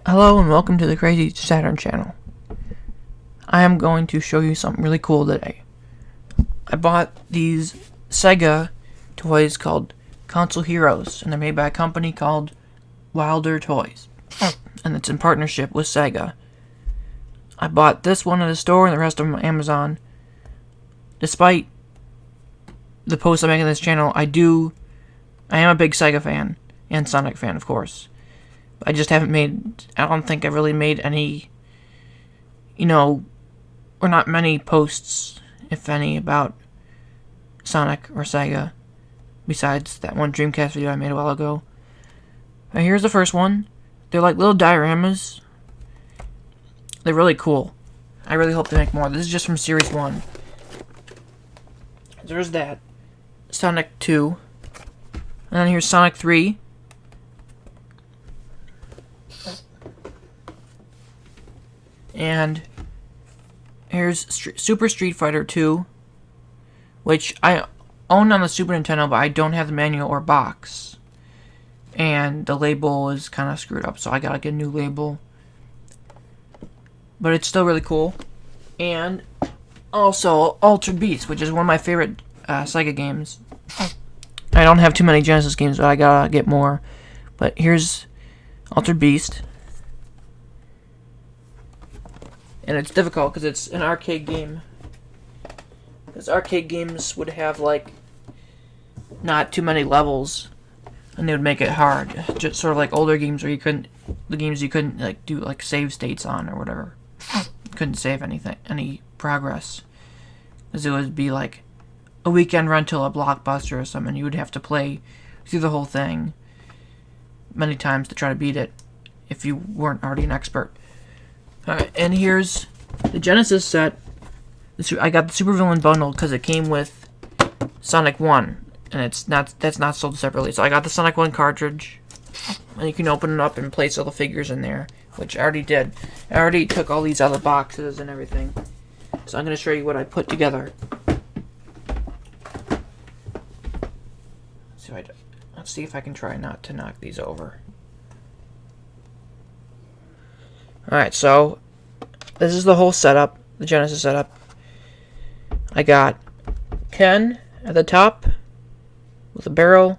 Hello and welcome to the Crazy Saturn channel. I am going to show you something really cool today. I bought these Sega toys called Console Heroes, and they're made by a company called Wilder Toys, and it's in partnership with Sega. I bought this one at the store and the rest of them on Amazon. Despite the posts I make on this channel, I am a big Sega fan, and Sonic fan, of course. I don't think I've really made any, or not many posts, if any, about Sonic or Sega, besides that one Dreamcast video I made a while ago. Now here's the first one. They're like little dioramas. They're really cool. I really hope they make more. This is just from Series 1. There's that. Sonic 2. And then here's Sonic 3. And here's Super Street Fighter 2, which I own on the Super Nintendo, but I don't have the manual or box. And the label is kind of screwed up, so I gotta get a new label. But it's still really cool. And also Altered Beast, which is one of my favorite Sega games. I don't have too many Genesis games, but I gotta get more. But here's Altered Beast. And it's difficult because it's an arcade game. Because arcade games would have, not too many levels. And they would make it hard. Just sort of like older games where you couldn't do, save states on or whatever. You couldn't save any progress. Because it would be, a weekend rental at Blockbuster or something. You would have to play through the whole thing many times to try to beat it if you weren't already an expert. Alright, and here's the Genesis set. I got the Supervillain bundle because it came with Sonic 1, and that's not sold separately. So I got the Sonic 1 cartridge, and you can open it up and place all the figures in there, which I already did. I already took all these out of the boxes and everything. So I'm going to show you what I put together. Let's see if I can try not to knock these over. Alright, so this is the whole setup, the Genesis setup. I got Ken at the top with a barrel.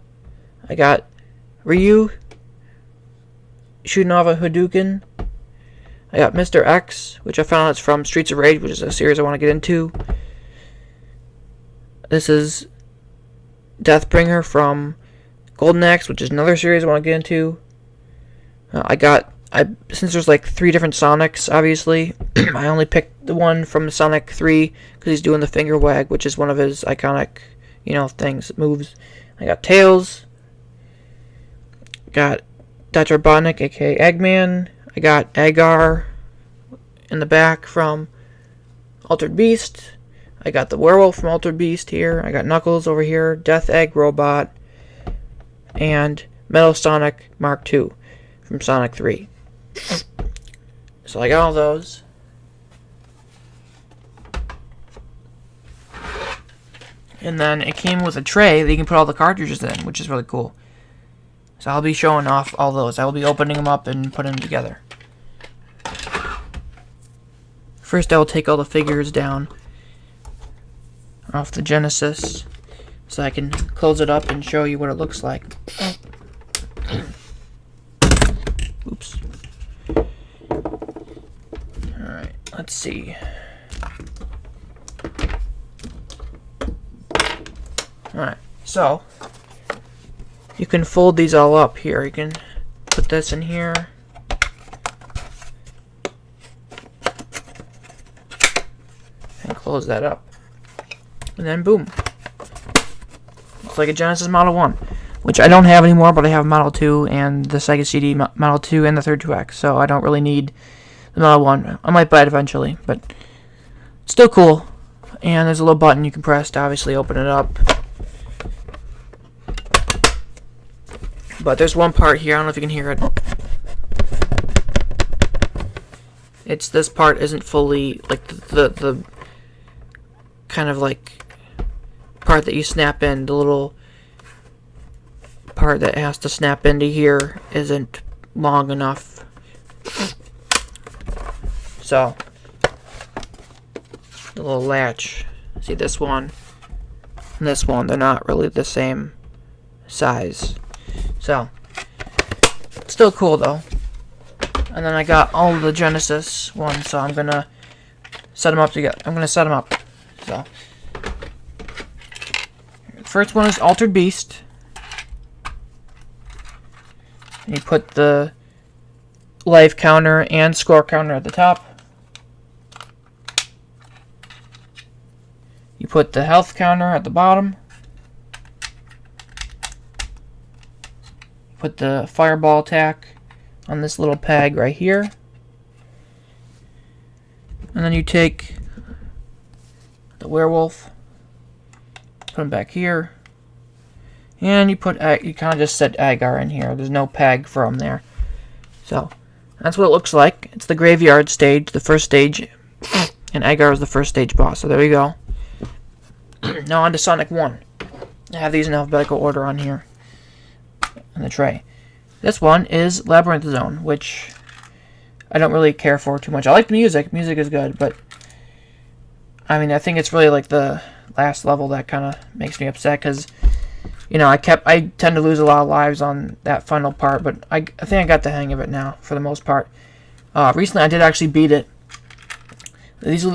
I got Ryu shooting off a Hadouken. I got Mr. X, which I found it's from Streets of Rage, which is a series I want to get into. This is Deathbringer from Golden Axe, which is another series I want to get into. Since there's 3 different Sonics, obviously, I only picked the one from Sonic 3 because he's doing the finger wag, which is one of his iconic, things, moves. I got Tails. Got Dr. Robotnik, aka Eggman. I got Agar in the back from Altered Beast. I got the werewolf from Altered Beast here. I got Knuckles over here, Death Egg Robot, and Metal Sonic Mark II from Sonic 3. So I got all those. And then it came with a tray that you can put all the cartridges in, which is really cool. So I'll be showing off all those. I will be opening them up and putting them together. First I will take all the figures down off the Genesis so I can close it up and show you what it looks like. Oops. Alright, let's see. Alright, so you can fold these all up here. You can put this in here. And close that up. And then boom. Looks like a Genesis Model 1. Which I don't have anymore, but I have Model 2 and the Sega CD Model 2 and the 32X, so I don't really need the Model 1. I might buy it eventually, but it's still cool. And there's a little button you can press to obviously open it up. But there's one part here, I don't know if you can hear it. It's this part isn't fully, the kind of part that you snap in, the little part that has to snap into here isn't long enough So, the little latch. See this one and this one, they're not really the same size. So, still cool though. And then I got all the Genesis ones, so I'm gonna set them up together. I'm gonna set them up. So, first one is Altered Beast. And you put the life counter and score counter at the top. You put the health counter at the bottom. Put the fireball attack on this little peg right here. And then you take the werewolf, put him back here. And you kind of just set Agar in here. There's no peg for him there. So, that's what it looks like. It's the graveyard stage, the first stage. And Agar is the first stage boss. So there you go. Now on to Sonic 1. I have these in alphabetical order on here. On the tray. This one is Labyrinth Zone, which I don't really care for too much. I like the music. Music is good, but I mean, I think it's really like the last level that kind of makes me upset because, you know, I tend to lose a lot of lives on that final part, but I think I got the hang of it now for the most part. Recently, I did actually beat it. These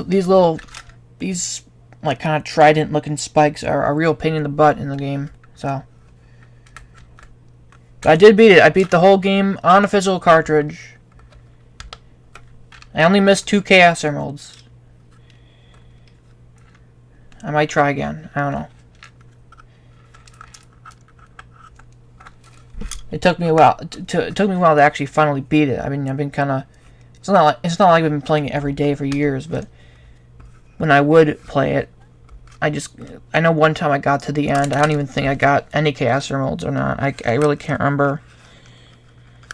like kind of trident looking spikes are a real pain in the butt in the game. So, but I did beat it. I beat the whole game on a physical cartridge. I only missed 2 Chaos Emeralds. I might try again. I don't know. It took me a while. It took me a while to actually finally beat it. I mean, I've been kind of. It's not like I've been playing it every day for years, but when I would play it, I know one time I got to the end. I don't even think I got any Chaos Emeralds or not. I really can't remember.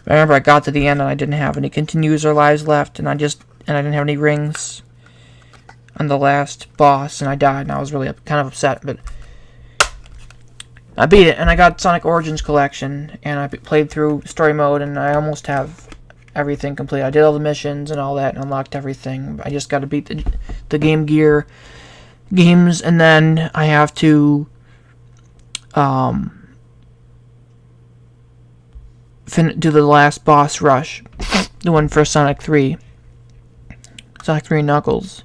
I remember I got to the end and I didn't have any continues or lives left, and I didn't have any rings on the last boss, and I died, and I was really kind of upset, but I beat it, and I got Sonic Origins Collection, and I played through story mode, and I almost have everything complete. I did all the missions and all that, and unlocked everything. I just got to beat the Game Gear games, and then I have to do the last boss rush, the one for Sonic 3 Knuckles.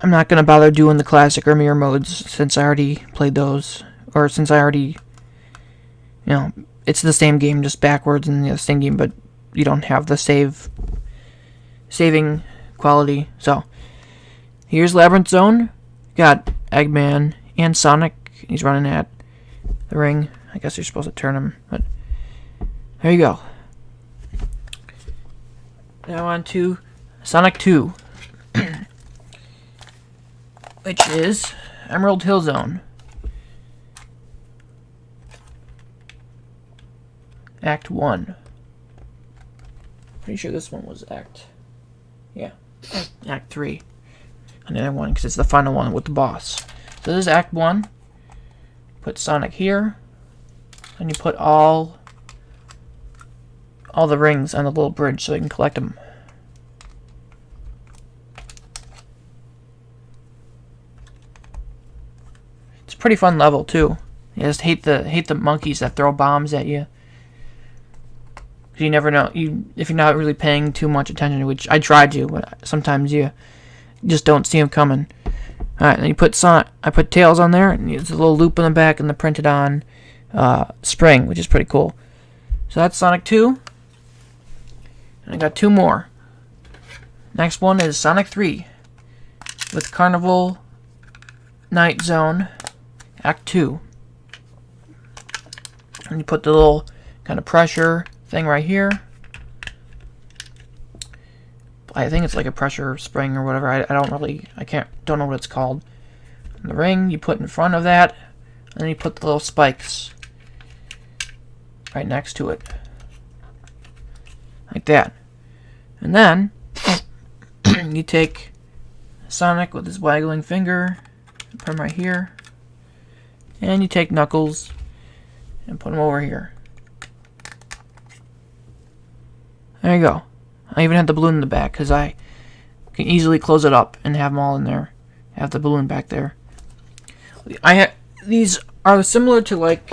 I'm not gonna bother doing the classic or mirror modes since I already played those, or since I already, you know, it's the same game just backwards in the same game, but you don't have the saving quality. So here's Labyrinth Zone. Got Eggman and Sonic. He's running at the ring. I guess you're supposed to turn him, but there you go. Now on to Sonic 2, which is Emerald Hill Zone. Act 1. Pretty sure this one was Act 3. And the other one, because it's the final one with the boss. So this is Act 1. Put Sonic here. And you put all the rings on the little bridge so you can collect them. It's a pretty fun level too. You just hate the monkeys that throw bombs at you. You never know. If you're not really paying too much attention, which I try to, but sometimes you just don't see them coming. Alright, then you put Sonic. I put Tails on there, and there's a little loop in the back and the printed on spring, which is pretty cool. So that's Sonic 2. And I got 2 more. Next one is Sonic 3 with Carnival Night Zone, Act 2. And you put the little kind of pressure thing right here. I think it's like a pressure spring or whatever. I don't know what it's called. And the ring you put in front of that, and then you put the little spikes right next to it, like that. And then you take Sonic with his waggling finger, put him right here, and you take Knuckles and put him over here. There you go. I even have the balloon in the back because I can easily close it up and have them all in there. Have the balloon back there. These are similar to like,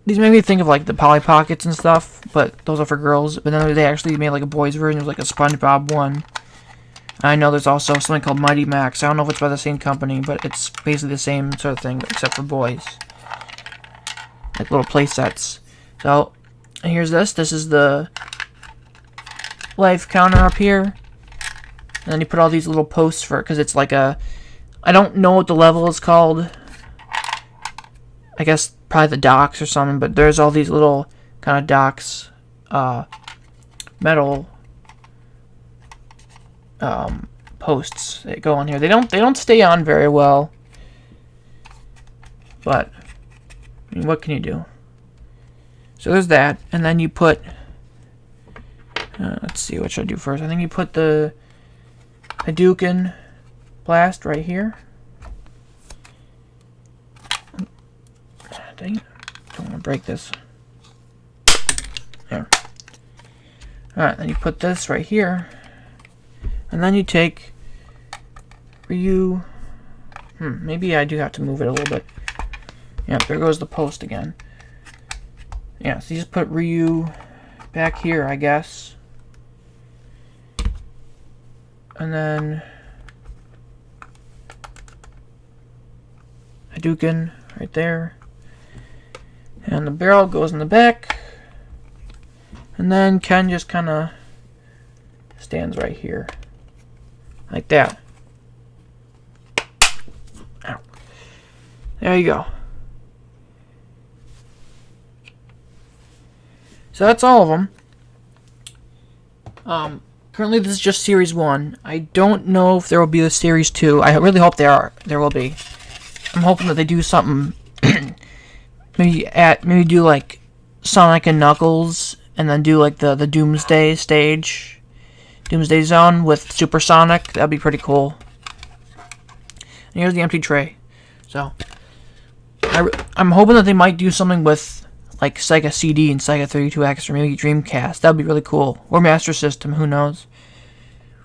these made me think of like the Polly Pockets and stuff, but those are for girls. But then they actually made like a boys version. It was like a SpongeBob one. I know there's also something called Mighty Max. I don't know if it's by the same company, but it's basically the same sort of thing, except for boys. Like little play sets. So, here's this. This is the life counter up here. And then you put all these little posts for it, because it's like a... I don't know what the level is called. I guess probably the docks or something, but there's all these little kind of docks, metal posts that go on here. They don't stay on very well, but I mean, what can you do? So there's that, and then you put let's see, what should I do first? I think you put the Hadouken blast right here. Dang it, don't want to break this. There. Alright, then you put this right here. And then you take Ryu. Maybe I do have to move it a little bit. Yeah, there goes the post again. Yeah, so you just put Ryu back here, I guess. And then Hadouken right there. And the barrel goes in the back. And then Ken just kind of stands right here. Like that. Ow. There you go. So that's all of them. Currently this is just Series 1. I don't know if there will be a Series 2. I really hope there will be. I'm hoping that they do something. maybe do like Sonic and Knuckles, and then do like the Doomsday stage. Doomsday Zone with Supersonic. That'd be pretty cool. And here's the empty tray. So, I'm hoping that they might do something with like Sega CD and Sega 32X, or maybe Dreamcast. That'd be really cool. Or Master System, who knows.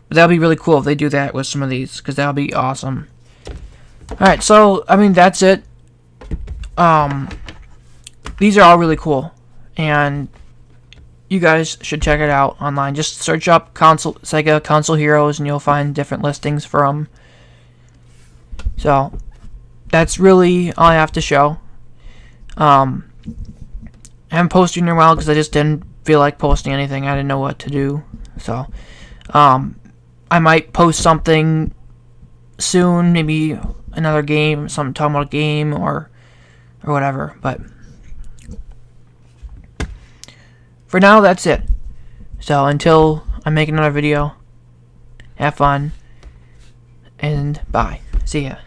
But that'd be really cool if they do that with some of these, because that'd be awesome. Alright, so, I mean, that's it. These are all really cool. And you guys should check it out online. Just search up Sega Console Heroes and you'll find different listings for them. So, that's really all I have to show. I haven't posted in a while because I just didn't feel like posting anything. I didn't know what to do. So, I might post something soon. Maybe another game, something talking about a game or whatever. But for now, that's it. So until I make another video, have fun, and bye. See ya.